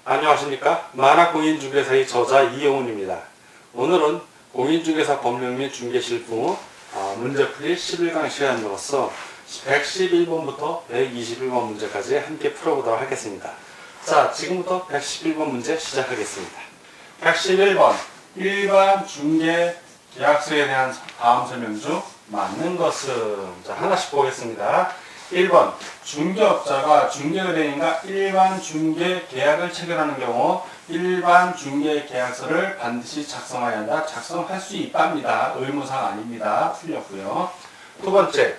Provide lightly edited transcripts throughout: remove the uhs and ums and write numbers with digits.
안녕하십니까. 만화공인중개사의 저자 이영훈입니다. 오늘은 공인중개사 법령 및 중개실무 문제풀이 11강 시간으로서 111번부터 121번 문제까지 함께 풀어보도록 하겠습니다. 자, 지금부터 111번 문제 시작하겠습니다. 111번 일반 중개 계약서에 대한 다음 설명 중 맞는 것은, 자, 하나씩 보겠습니다. 1번 중개업자가 중개의뢰인과 일반 중개 계약을 체결하는 경우 일반 중개 계약서를 반드시 작성해야 한다. 작성할 수 있답니다. 의무사항 아닙니다. 틀렸고요. 두 번째,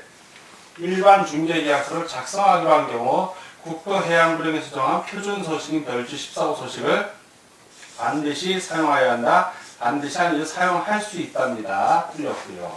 일반 중개 계약서를 작성하기로 한 경우 국토해양부령에서 정한 표준서식인 별지 14호 서식을 반드시 사용하여야 한다. 반드시 아니죠. 사용할 수 있답니다. 틀렸고요.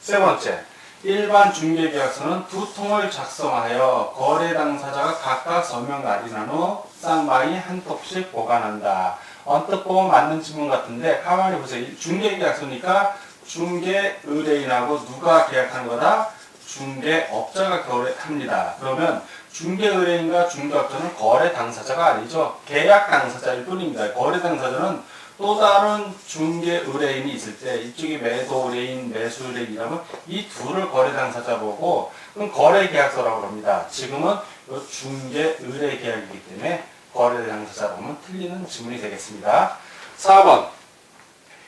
세 번째, 일반 중개계약서는 두 통을 작성하여 거래 당사자가 각각 서명 날인한 후 쌍방이 한 통씩 보관한다. 언뜻 보면 맞는 질문 같은데 가만히 보세요. 중개계약서니까 중개의뢰인하고 누가 계약하는 거다? 중개업자가 거래합니다. 그러면 중개의뢰인과 중개업자는 거래 당사자가 아니죠. 계약 당사자일 뿐입니다. 거래 당사자는 또 다른 중개 의뢰인이 있을 때 이쪽이 매도 의뢰인, 매수 의뢰인이라면 이 둘을 거래 당사자 보고 그럼 거래 계약서라고 합니다. 지금은 중개 의뢰 계약이기 때문에 거래 당사자라면 틀리는 질문이 되겠습니다. 4번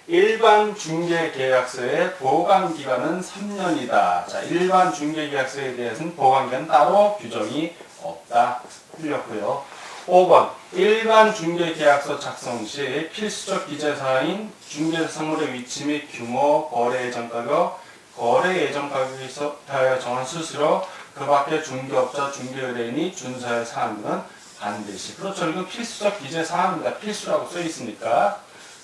일반 중개 계약서의 보관 기간은 3년이다. 자, 일반 중개 계약서에 대해서는 보관 기간 따로 규정이 없다. 틀렸고요. 5번 일반 중개계약서 작성 시 필수적 기재사항인 중개상물의 위치 및 규모, 거래 예정 가격, 거래 예정 가격에 하여 정한 수수료, 그 밖에 중개업자, 중개의뢰인이 준수해야 할 사항들은 반드시. 그렇죠. 이건 필수적 기재사항입니다. 필수라고 써 있으니까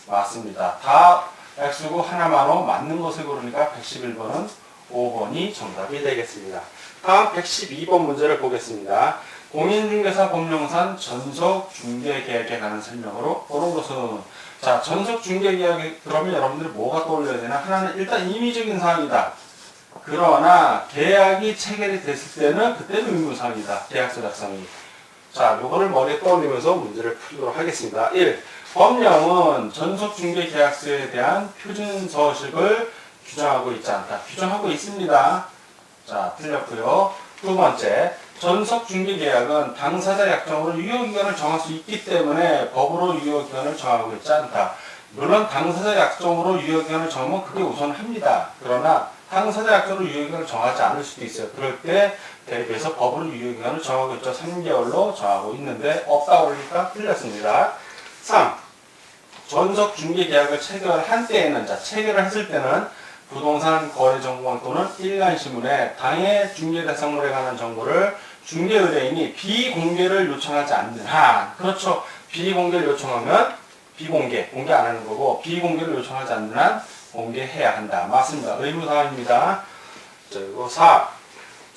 맞습니다. 다 X고 하나만로 맞는 것을 고르니까 111번은 5번이 정답이 되겠습니다. 다음 112번 문제를 보겠습니다. 공인중개사 법령상 전속중개계약에 관한 설명으로 그런 것은, 자, 전속중개계약에 그러면 여러분들이 뭐가 떠올려야 되나? 하나는 일단 임의적인 사항이다. 그러나 계약이 체결이 됐을 때는 그때는 의무사항이다. 계약서 작성이. 자, 요거를 머리에 떠올리면서 문제를 풀도록 하겠습니다. 1. 법령은 전속중개계약서에 대한 표준서식을 규정하고 있지 않다. 규정하고 있습니다. 자, 틀렸고요. 두 번째, 전속중개계약은 당사자 약정으로 유효기간을 정할 수 있기 때문에 법으로 유효기간을 정하고 있지 않다. 물론 당사자 약정으로 유효기간을 정하면 그게 우선합니다. 그러나 당사자 약정으로 유효기간을 정하지 않을 수도 있어요. 그럴 때 대비해서 법으로 유효기간을 정하고 있죠. 3개월로 정하고 있는데 없다고 그러니까 틀렸습니다. 3. 전속중개계약을 체결한 때에는, 자, 체결을 했을 때는 부동산 거래정보원 또는 일간신문에 당해 중개대상물에 관한 정보를 중개의뢰인이 비공개를 요청하지 않는 한, 그렇죠. 비공개를 요청하면 공개 안 하는 거고, 비공개를 요청하지 않는 한 공개해야 한다. 맞습니다. 의무사항입니다. 그리고 4.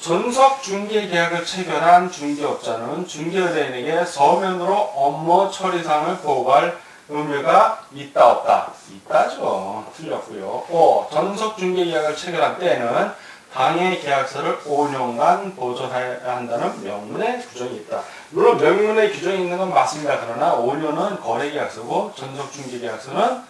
전속중개계약을 체결한 중개업자는 중개의뢰인에게 서면으로 업무 처리사항을 보고할 의무가 있다 없다? 있다죠. 틀렸고요. 5. 전속중개계약을 체결한 때에는 당해 계약서를 5년간 보존해야 한다는 명문의 규정이 있다. 물론 명문의 규정이 있는 건 맞습니다. 그러나 5년은 거래계약서고 전속중개계약서는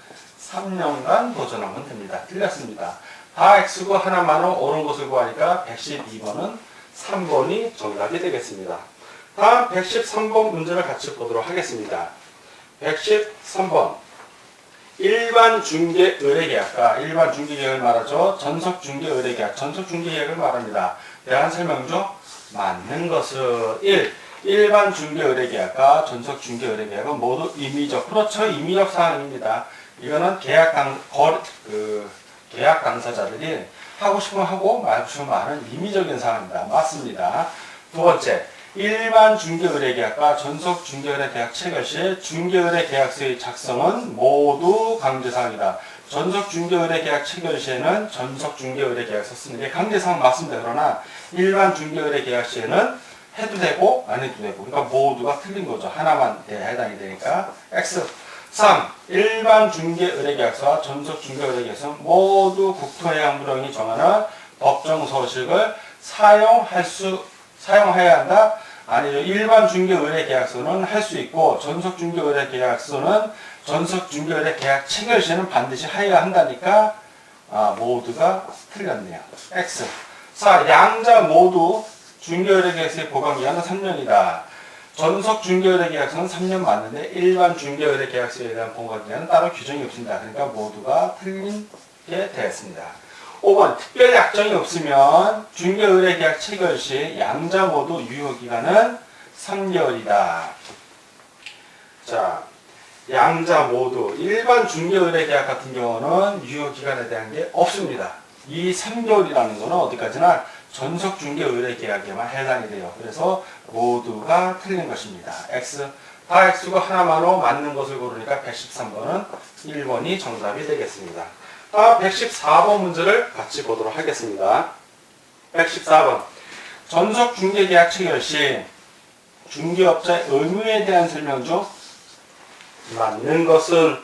3년간 보존하면 됩니다. 틀렸습니다. 다 X고 하나만은 옳은 것을 구하니까 112번은 3번이 정답이 되겠습니다. 다음 113번 문제를 같이 보도록 하겠습니다. 113번 일반 중개 의뢰계약과 일반 중개계약을 말하죠. 전속 중개 의뢰계약, 전속 중개계약을 말합니다. 대한 설명 중 맞는 것은 1. 일반 중개 의뢰계약과 전속 중개 의뢰계약은 모두 임의적, 그렇죠. 임의적 사항입니다. 이거는 계약 당사자들이 하고 싶으면 하고 말고 싶으면 말하는 임의적인 사항입니다. 맞습니다. 두 번째, 일반 중개의뢰계약과 전속 중개의뢰계약 체결 시 중개의뢰계약서의 작성은 모두 강제사항이다. 전속 중개의뢰계약 체결 시에는 전속 중개의뢰계약서 쓰는 게 강제사항 맞습니다. 그러나 일반 중개의뢰계약 시에는 해도 되고 안 해도 되고, 그러니까 모두가 틀린 거죠. 하나만 해당이 되니까. X. 3. 일반 중개의뢰계약서와 전속 중개의뢰계약서는 모두 국토해양부령이 정하는 법정 서식을 사용해야 한다, 아니죠. 일반 중개의뢰계약서는 할 수 있고 전속 중개의뢰계약서는 전속 중개의뢰계약 체결시에는 반드시 하여야 한다니까 모두가 틀렸네요. X. 자, 양자 모두 중개의뢰계약서의 보관기간은 3년이다. 전속 중개의뢰계약서는 3년 맞는데 일반 중개의뢰계약서에 대한 보관기간은 따로 규정이 없습니다. 그러니까 모두가 틀리게 되었습니다. 5번 특별 약정이 없으면 중개의뢰계약 체결 시 양자 모두 유효기간은 3개월이다. 자, 양자 모두 일반 중개의뢰계약 같은 경우는 유효기간에 대한 게 없습니다. 이 3개월이라는 것은 어디까지나 전속 중개의뢰계약에만 해당이 돼요. 그래서 모두가 틀린 것입니다. X. 다 X가 하나만으로 맞는 것을 고르니까 113번은 1번이 정답이 되겠습니다. 다음 114번 문제를 같이 보도록 하겠습니다. 114번. 전속 중개계약 체결 시 중개업자의 의무에 대한 설명 중 맞는 것은,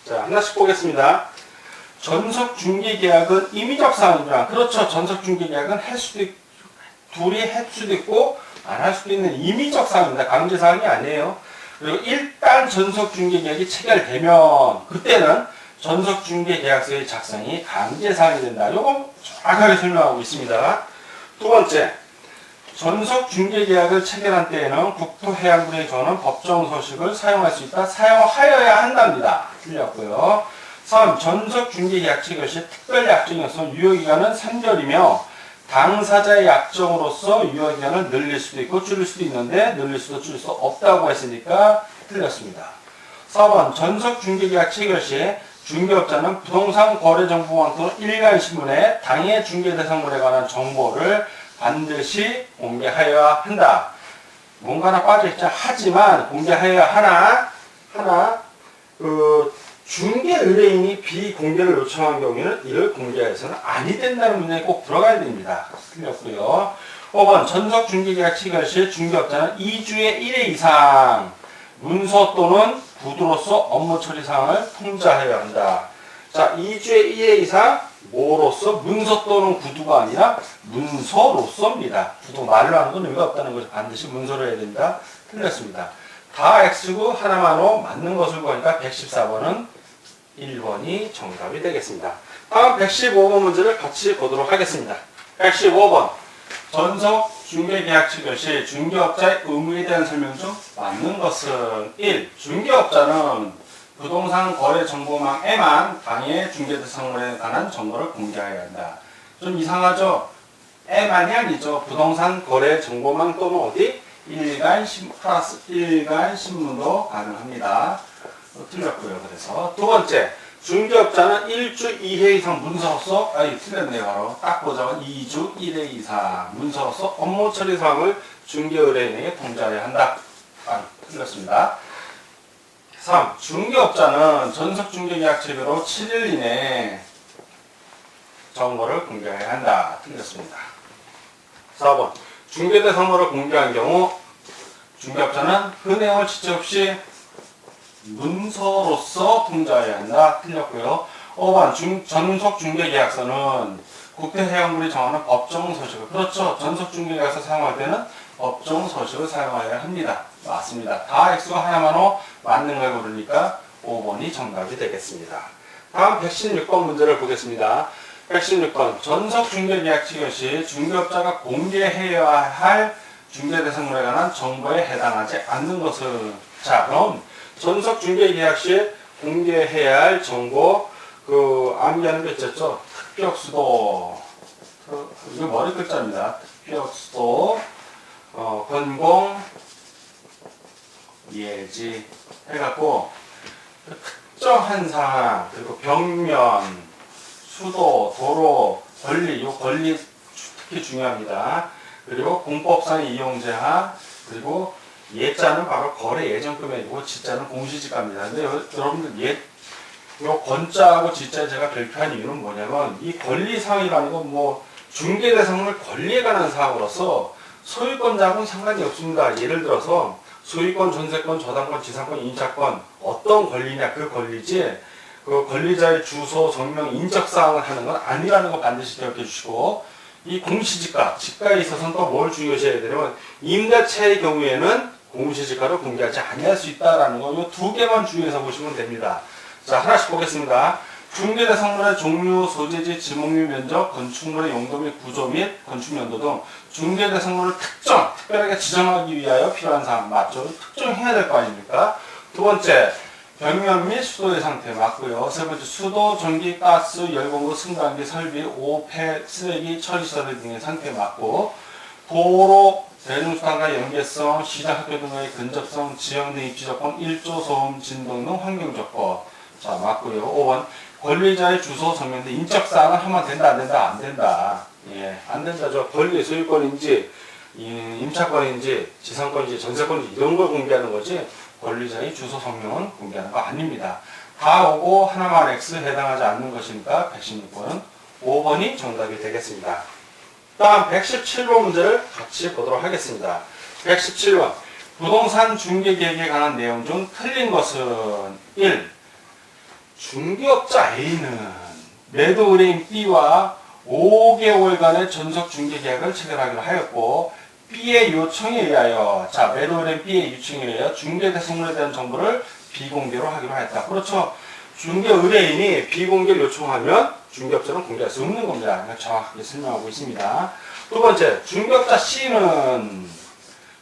자, 하나씩 보겠습니다. 전속 중개계약은 임의적 사항이구나. 그렇죠. 전속 중개계약은 할 수도 있고, 둘이 할 수도 있고, 안 할 수도 있는 임의적 사항입니다. 강제 사항이 아니에요. 그리고 일단 전속 중개계약이 체결되면, 그때는 전속 중개계약서의 작성이 강제 사항이 된다. 요거 정확하게 설명하고 있습니다. 두 번째. 전속 중개계약을 체결한 때에는 국토해양부에 정하는 법정 서식을 사용할 수 있다. 사용하여야 한답니다. 틀렸고요. 3. 전속 중개계약 체결 시 특별 약정이 없으면 유효기간은 3개월이며 당사자의 약정으로서 유효기간을 늘릴 수도 있고 줄일 수도 있는데 늘릴 수도 줄일 수도 없다고 했으니까 틀렸습니다. 4번 전속 중개계약 체결 시 중개업자는 부동산 거래정보망 또는 일간신문에 당해 중개대상물에 관한 정보를 반드시 공개하여야 한다. 뭔가나 빠져있지 하지만 공개하여야 하나 중개 의뢰인이 비공개를 요청한 경우에는 이를 공개해서는 아니 된다는 문장이 꼭 들어가야 됩니다. 틀렸고요. 5번 전속 중개계약 체결 시 중개업자는 2주에 1회 이상 문서 또는 구두로서 업무 처리 사항을 통지하여야 한다. 자, 2주에 1회 이상 뭐로서? 문서 또는 구두가 아니라 문서로서입니다. 구두 말로 하는 건 의미가 없다는 거죠. 반드시 문서로 해야 된다. 틀렸습니다. 다 X고 하나만으로 맞는 것을 보니까 114번은 1번이 정답이 되겠습니다. 다음 115번 문제를 같이 보도록 하겠습니다. 115번. 전속 중개계약 체결 시 중개업자의 의무에 대한 설명 중 맞는 것은 1. 중개업자는 부동산 거래 정보망에만 당해 중개대상물에 관한 정보를 공개해야 한다. 좀 이상하죠? 에만이 아니죠. 부동산 거래 정보망 또는 어디? 플러스 일간 신문도 가능합니다. 틀렸고요. 그래서 두 번째, 중개업자는 1주 2회 이상 문서로서, 틀렸네요. 바로 딱 보자면 2주 1회 이상 문서로서 업무 처리 사항을 중개의뢰인에게 통지해야 한다. 틀렸습니다. 3. 중개업자는 전속 중개계약 체결 후 7일 이내에 정보를 공개해야 한다. 틀렸습니다. 4번. 중개대상물을 공개한 경우 중개업자는 그 내용을 지체 없이 문서로서 통지해야 한다. 틀렸고요. 5번. 전속 중개계약서는 국토해양부이 정하는 법정 서식을, 그렇죠. 전속 중개계약서 사용할 때는 법정 서식을 사용해야 합니다. 맞습니다. 다 X가 하나만으로 맞는 걸 고르니까 5번이 정답이 되겠습니다. 다음 116번 문제를 보겠습니다. 116번. 전속 중개계약 체결 시 중개업자가 공개해야 할 중개대상물에 관한 정보에 해당하지 않는 것은, 자, 그럼 전속 중개계약 시 공개해야 할 정보, 암기하는 게 있었죠? 특격수도, 이거 머리 글자입니다. 특격수도, 건공, 예지 해갖고 특정한 사항, 그리고 벽면, 수도, 도로, 권리, 요 권리 특히 중요합니다. 그리고 공법상의 이용 제한, 그리고 예자는 바로 거래 예정 금액이고 지자는 공시지가입니다. 근데 여러분들 요 권자하고 지자 제가 별표한 이유는 뭐냐면 이 권리 사항이라는 건 뭐 중개대상물 권리에 관한 사항으로서 소유권자하고는 상관이 없습니다. 예를 들어서 소유권, 전세권, 저당권, 지상권, 인차권 어떤 권리냐 그 권리지 그 권리자의 주소, 성명, 인적사항을 하는 건 아니라는 거 반드시 기억해 주시고 이 공시지가, 지가에 있어서는 또 뭘 중요시해야 되냐면 임대차의 경우에는 공시지가를 공개하지 아니할 수 있다라는 거, 이 두 개만 주의해서 보시면 됩니다. 자, 하나씩 보겠습니다. 중개대상물의 종류, 소재지, 지목류, 면적, 건축물의 용도 및 구조 및 건축 연도 등 중개대상물을 특별하게 지정하기 위하여 필요한 사항 맞죠? 특정해야 될 거 아닙니까? 두 번째, 벽면 및 수도의 상태 맞고요. 세 번째, 수도, 전기, 가스, 열공구, 승강기, 설비, 오폐, 쓰레기, 처리시설 등의 상태 맞고, 도로, 대중수단과 연계성, 시장, 학교 등의 근접성, 지형 등 입지조건, 일조, 소음, 진동 등 환경조건. 자, 맞고요. 5번, 권리자의 주소, 성명 등 인적사항을 하면 된다, 안 된다, 안 된다. 예, 안 된다죠. 권리, 소유권인지, 임차권인지, 지상권인지, 전세권인지 이런 걸 공개하는 거지, 권리자의 주소, 성명은 공개하는 거 아닙니다. 다 오고 하나만 X 해당하지 않는 것이니까 116번은 5번이 정답이 되겠습니다. 다음 117번 문제를 같이 보도록 하겠습니다. 117번. 부동산 중개계획에 관한 내용 중 틀린 것은 1. 중개업자 A는 매도 의뢰인 B와 5개월간의 전속 중개계약을 체결하기로 하였고 B의 요청에 의하여 매도 의뢰인 B의 요청에 의하여 중개대상물에 대한 정보를 비공개로 하기로 하였다. 그렇죠. 중개 의뢰인이 비공개를 요청하면 중개업자는 공개할 수 없는 겁니다. 정확하게 설명하고 있습니다. 두 번째, 중개업자 C는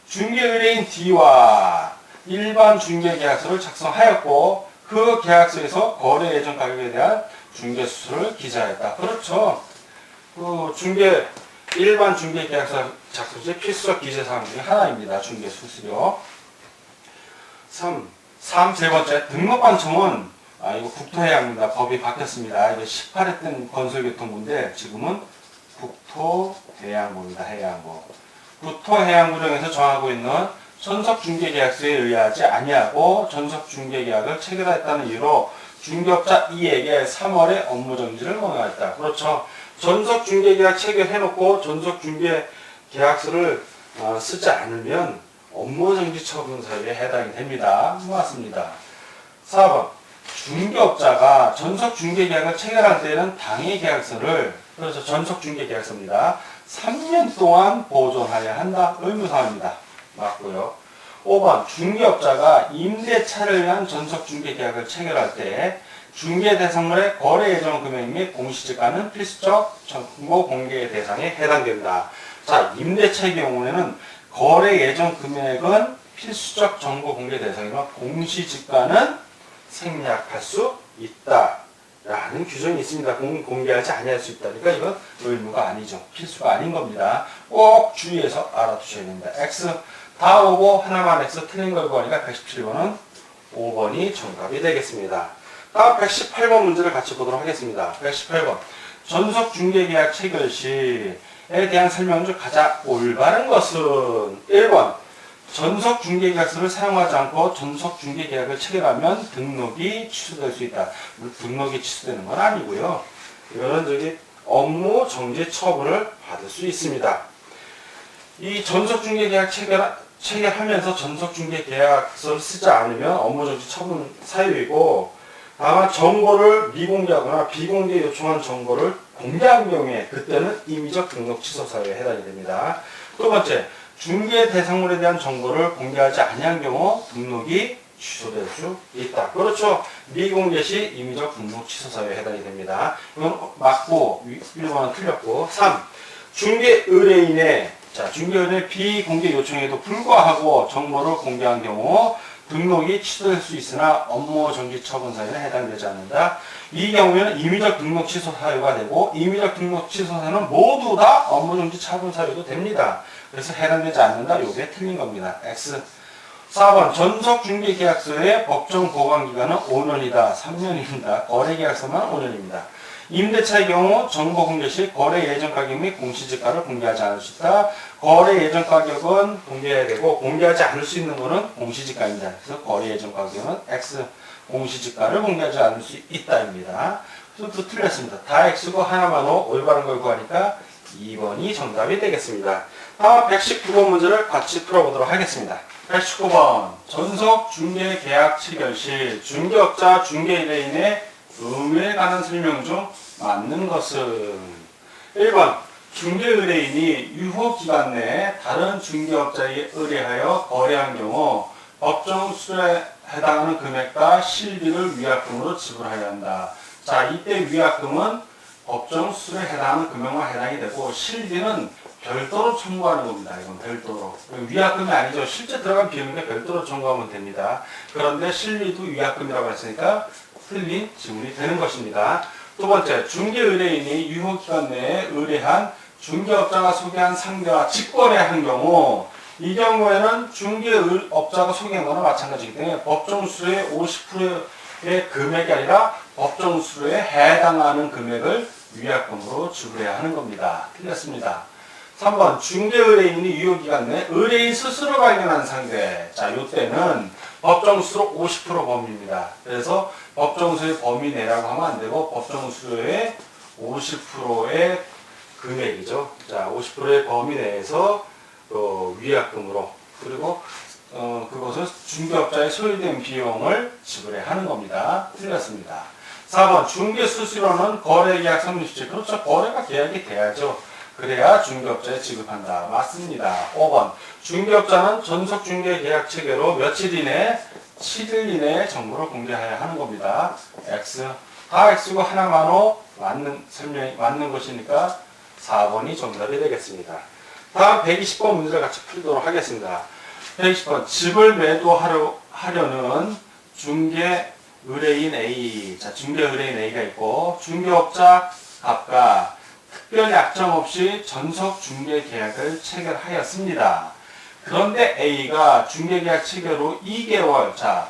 중개 의뢰인 D와 일반 중개계약서를 작성하였고 그 계약서에서 거래 예정 가격에 대한 중개수수를 기재하였다. 그렇죠. 그 일반 중개계약서 작성 시 필수적 기재사항 중에 하나입니다. 중개수수료. 3. 세 번째, 등록관청은 이거 국토해양입니다. 법이 바뀌었습니다. 이거 18회 땐 건설교통부인데 지금은 국토해양부입니다. 해양부. 국토해양부령에서 정하고 있는 전속중개계약서에 의하지 아니하고 전속중개계약을 체결했다는 이유로 중개업자 E에게 3월에 업무정지를 명령했다. 그렇죠. 전속중개계약 체결해놓고 전속중개계약서를 쓰지 않으면 업무정지 처분 사유에 해당이 됩니다. 맞습니다. 4번. 중개업자가 전속중개계약을 체결할 때는 당해계약서를, 그래서 전속중개계약서입니다. 3년 동안 보존하여야 한다. 의무사항입니다. 맞고요. 5번. 중개업자가 임대차를 위한 전속중개계약을 체결할 때 중개대상물의 거래 예정 금액 및 공시지가는 필수적 정보 공개 대상에 해당된다. 자, 임대차의 경우에는 거래 예정 금액은 필수적 정보 공개 대상이며 공시지가는 생략할 수 있다. 라는 규정이 있습니다. 공개하지 아니할 수 있다. 그러니까 이건 의무가 아니죠. 필수가 아닌 겁니다. 꼭 주의해서 알아두셔야 됩니다. X 다 오고 하나만 X 틀린 걸 구하니까 117번은 5번이 정답이 되겠습니다. 다음 118번 문제를 같이 보도록 하겠습니다. 118번. 전속중개계약 체결 시에 대한 설명 중 가장 올바른 것은 1번. 전속중개계약서를 사용하지 않고 전속중개계약을 체결하면 등록이 취소될 수 있다. 등록이 취소되는 건 아니고요. 이거는 업무 정지 처분을 받을 수 있습니다. 이 전속중개계약 체결하면서 전속중개계약서를 쓰지 않으면 업무정지 처분 사유이고, 다만 정보를 미공개하거나 비공개 요청한 정보를 공개한 경우에 그때는 임의적 등록 취소 사유에 해당이 됩니다. 두 번째, 중개 대상물에 대한 정보를 공개하지 아니한 경우 등록이 취소될 수 있다. 그렇죠. 미공개 시 임의적 등록 취소 사유에 해당이 됩니다. 이건 맞고 1번은 틀렸고. 3. 중개 의뢰인의 비공개 요청에도 불구하고 정보를 공개한 경우 등록이 취소될 수 있으나 업무 정지 처분 사유는 해당되지 않는다. 이 경우에는 임의적 등록 취소 사유가 되고 임의적 등록 취소 사유는 모두 다 업무 정지 처분 사유도 됩니다. 그래서 해당되지 않는다. 요게 틀린 겁니다. X. 4번. 전속중개계약서의 법정 보관기간은 5년이다. 3년입니다. 거래계약서만 5년입니다. 임대차의 경우 정보 공개 시 거래 예정 가격 및 공시지가를 공개하지 않을 수 있다. 거래 예정 가격은 공개해야 되고 공개하지 않을 수 있는 것은 공시지가입니다. 그래서 거래 예정 가격은 X. 공시지가를 공개하지 않을 수 있다입니다. 그래서 또 틀렸습니다. 다 X고 하나만 O, 올바른 걸 구하니까 2번이 정답이 되겠습니다. 다음 119번 문제를 같이 풀어보도록 하겠습니다. 119번. 전속중개계약 체결 시 중개업자 중개의뢰인의 의무에 관한 설명 중 맞는 것은 1번. 중개 의뢰인이 유효 기간 내에 다른 중개업자에게 의뢰하여 거래한 경우 법정 수수료에 해당하는 금액과 실비를 위약금으로 지불하여야 한다. 자, 이때 위약금은 법정 수수료에 해당하는 금액만 해당이 되고 실비는 별도로 청구하는 겁니다. 이건 별도로. 위약금이 아니죠. 실제 들어간 비용인데 별도로 청구하면 됩니다. 그런데 실비도 위약금이라고 했으니까 틀린 지문이 되는 것입니다. 두 번째, 중개 의뢰인이 유효 기간 내에 의뢰한 중개업자가 소개한 상대와 직거래한 경우 이 경우에는 중개업자가 소개한 거나 마찬가지이기 때문에 법정 수수료의 50%의 금액이 아니라 법정 수수료에 해당하는 금액을 위약금으로 지불해야 하는 겁니다. 틀렸습니다. 3번 중개 의뢰인이 유효기간 내 의뢰인 스스로 발견한 상대. 자, 이때는 법정 수수료 50% 범위입니다. 그래서 법정 수수료의 범위 내라고 하면 안 되고 법정 수수료의 50%의 금액이죠. 자, 50%의 범위 내에서 위약금으로 그리고 그것은 중개업자의 소요된 비용을 지불해야 하는 겁니다. 틀렸습니다. 4번 중개 수수료는 거래계약 성립시. 그렇죠. 거래가 계약이 돼야죠. 그래야 중개업자에 지급한다. 맞습니다. 5번 중개업자는 전속중개계약 체계로 며칠 이내 7일 이내에 정보를 공개해야 하는 겁니다. X 다 X고 하나만호 맞는 것이니까 4번이 정답이 되겠습니다. 다음 120번 문제를 같이 풀도록 하겠습니다. 120번 집을 매도하려는 중개 의뢰인 A. 자, 중개 의뢰인 A가 있고 중개업자 갑과 특별 약정 없이 전속 중개 계약을 체결하였습니다. 그런데 A가 중개 계약 체결 후 2개월, 자,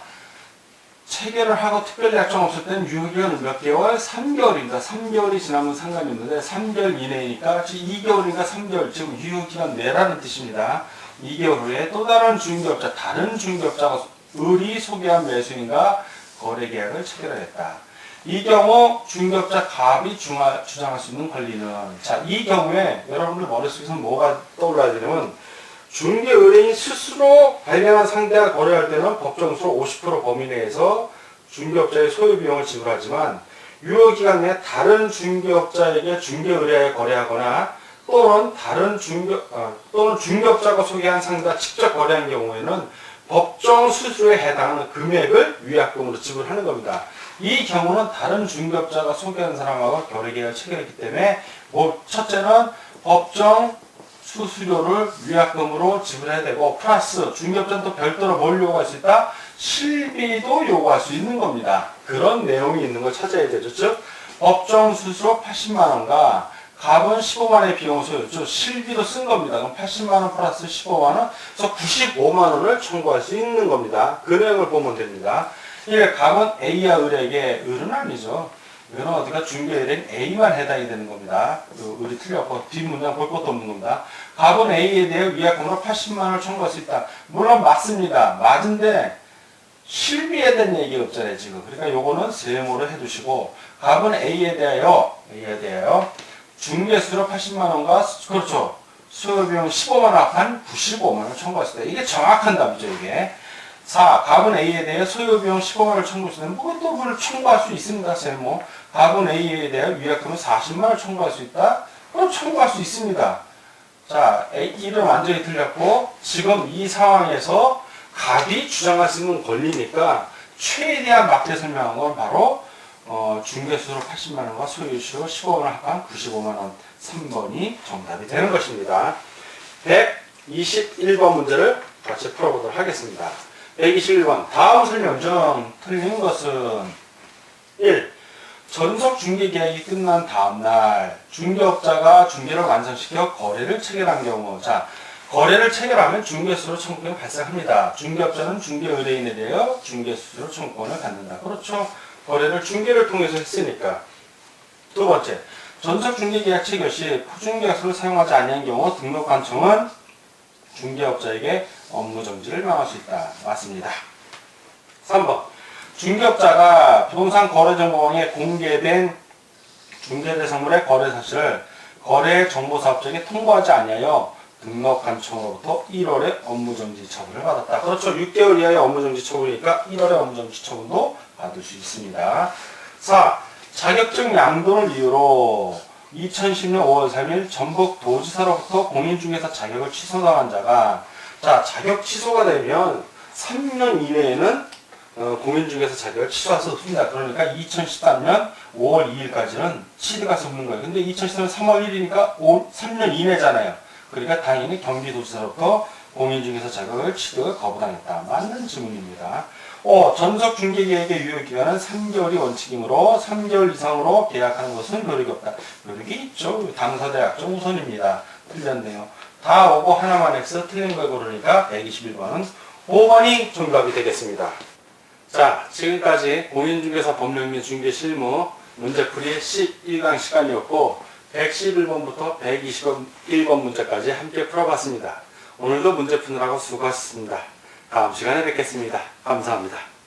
체결을 하고 특별 약정 없을 때는 유효기간은 몇 개월? 3개월입니다. 3개월이 지나면 상관이 없는데 3개월 이내니까 2개월인가 3개월, 지금 유효기간 내라는 뜻입니다. 2개월 후에 또 다른 중개업자, 다른 중개업자가 을이 소개한 매수인과 거래계약을 체결하였다. 이 경우 중개업자 갑이 주장할 수 있는 권리는, 자, 이 경우에 여러분들 머릿속에서 뭐가 떠올라야 되냐면 중개 의뢰인 스스로 발견한 상대와 거래할 때는 법정수로 50% 범위 내에서 중개업자의 소요 비용을 지불하지만 유효기간 내에 다른 중개업자에게 중개 의뢰하여 거래하거나 또는 또는 중개업자가 소개한 상대와 직접 거래한 경우에는 법정 수수료에 해당하는 금액을 위약금으로 지불하는 겁니다. 이 경우는 다른 중개업자가 소개한 사람하고 거래계약을 체결했기 때문에 첫째는 법정 수수료를 위약금으로 지불해야 되고 플러스 중개업자는 또 별도로 뭘 요구할 수 있다? 실비도 요구할 수 있는 겁니다. 그런 내용이 있는 걸 찾아야 되죠. 즉 법정 수수료 80만 원과 갑은 15만 원의 비용 소요죠. 실비도 쓴 겁니다. 그럼 80만 원 플러스 15만 원, 그래서 95만 원을 청구할 수 있는 겁니다. 그 내용을 보면 됩니다. 이게 갑은 A와 을에게, 을은 아니죠. 이거는 어디가 중개 의뢰인 A만 해당이 되는 겁니다. 그 을이 틀렸고 뒷문장 볼 것도 없는 겁니다. 갑은 A에 대해 위약금으로 80만 원을 청구할 수 있다. 물론 맞습니다. 맞은데 실비에 대한 얘기가 없잖아요 지금. 그러니까 요거는 세모로 해두시고 갑은 A에 대하여 중개수수료 80만 원과 그렇죠. 수요비용 15만 원 합한 95만 원을 청구할 수 있다. 이게 정확한 답이죠 이게. 4. 갑은 A에 대해 소요비용 15만 원을 청구했으면 또 그걸 청구할 수 있습니다. 세모. 갑은 A에 대해 위약금을 40만 원을 청구할 수 있다? 그럼 청구할 수 있습니다. 자, A는 완전히 틀렸고 지금 이 상황에서 갑이 주장할 수 있는 권리니까 최대한 맞게 설명한 건 바로 중개수수료 80만 원과 소요수수료 15만 원 합한 95만 원 3번이 정답이 되는 것입니다. 121번 문제를 같이 풀어보도록 하겠습니다. 121번 다음 설명 중 틀린 것은 1. 전속 중개 계약이 끝난 다음날 중개업자가 중개를 완성시켜 거래를 체결한 경우, 자, 거래를 체결하면 중개수수료 청구권이 발생합니다. 중개업자는 중개 의뢰인에 대하여 중개수수료 청구권을 갖는다. 그렇죠. 거래를 중개를 통해서 했으니까. 두 번째, 전속 중개 계약 체결 시 포준계약서를 사용하지 아니한 경우 등록관청은 중개업자에게 업무 정지를 명할 수 있다. 맞습니다. 3번. 중개업자가 부동산 거래정보망에 공개된 중개대상물의 거래 사실을 거래정보사업자에게 통보하지 아니하여 등록관청으로부터 1월에 업무정지 처분을 받았다. 그렇죠. 6개월 이하의 업무정지 처분이니까 1월에 업무정지 처분도 받을 수 있습니다. 4. 자격증 양도를 이유로 2010년 5월 3일 전북도지사로부터 공인중개사 자격을 취소당한 자가, 자, 자격 취소가 되면 3년 이내에는 공인중개사 자격을 취소할 수 없습니다. 그러니까 2013년 5월 2일까지는 취득할 수 없는 거예요. 근데 2013년 3월 1일이니까 3년 이내잖아요. 그러니까 당연히 경기도지사로부터 공인중개사 자격을 취득을 거부당했다. 맞는 질문입니다. 전속중개계약의 유효기간은 3개월이 원칙이므로 3개월 이상으로 계약하는 것은 효력이 없다. 효력이 있죠. 당사자 약정 우선입니다. 틀렸네요. 다 오고 하나만 X 틀린 걸 고르니까 121번은 5번이 정답이 되겠습니다. 자, 지금까지 공인중개사 법령 및 중개실무 문제풀이 11강 시간이었고 111번부터 121번 문제까지 함께 풀어봤습니다. 오늘도 문제 푸느라고 수고하셨습니다. 다음 시간에 뵙겠습니다. 감사합니다.